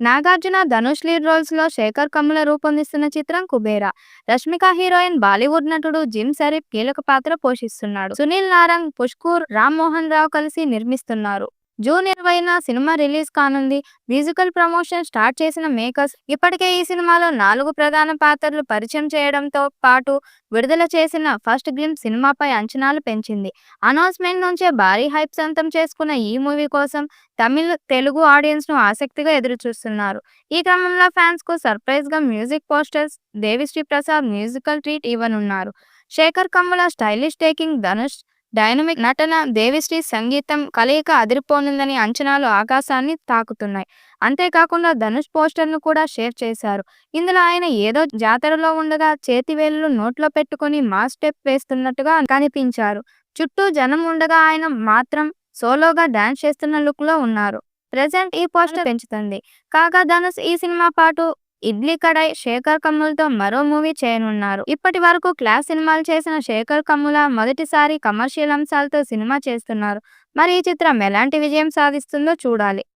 Nagarjuna, Dhanush lead roles లో శేఖర్ కమ్ముల రూపొందిస్తున్న చిత్రం Kubera. Rashmika heroine, Bollywood నటుడు జిమ్ షరీఫ్ కీలక పాత్ర పోషిస్తున్నాడు. సునీల్ నారంగ్, పుష్కూర్, రామ్ మోహన్ రావు కలిసి నిర్మిస్తున్నారు. జూన్ 20న సినిమా రిలీజ్ కానుంది. మ్యూజికల్ ప్రమోషన్ స్టార్ట్ చేసిన మేకర్స్ ఇప్పటికే ఈ సినిమాలో 4 ప్రధాన పాత్రలు పరిచయం చేయడంతో పాటు విడుదల చేసిన ఫస్ట్ గ్లింప్స్ సినిమాపై అంచనాలు పెంచింది. అనౌన్స్మెంట్ నుంచే భారీ హైప్ సొంతం చేసుకున్న ఈ మూవీ కోసం తమిళ్, తెలుగు ఆడియన్స్ ను ఆసక్తిగా ఎదురుచూస్తున్నారు. ఈ క్రమంలో ఫ్యాన్స్ కు సర్ప్రైజ్ గా music posters Devi Sri Prasad musical treat ఇవ్వనున్నారు. Sekhar Kammula stylish taking, Dhanush dynamic నటన, దేవిశ్రీ సంగీతం కలయిక అదిరిపోనుందని అంచనాలు ఆకాశాన్ని తాకుతున్నాయి. అంతేకాకుండా ధనుష్ పోస్టర్ను కూడా షేర్ చేశారు. ఇందులో ఆయన ఏదో జాతరలో ఉండగా చేతివేళ్లు నోట్లో పెట్టుకుని మాస్ స్టెప్ వేస్తున్నట్టుగా కనిపించారు. చుట్టూ జనం ఉండగా ఆయన మాత్రం సోలోగా డాన్స్ చేస్తున్న లుక్ లో ఉన్నారు. ప్రెజెంట్ ఈ పోస్టర్ పెంచుతుంది. కాగా ధనుష్ ఈ సినిమా పాటు ఇడ్లీ కడాయ్, శేఖర్ కమ్ములతో మరో మూవీ చేయనున్నారు. ఇప్పటి వరకు క్లాస్ సినిమాలు చేసిన శేఖర్ కమ్ముల మొదటిసారి కమర్షియల్ అంశాలతో సినిమా చేస్తున్నారు. మరి ఈ చిత్రం ఎలాంటి విజయం సాధిస్తుందో చూడాలి.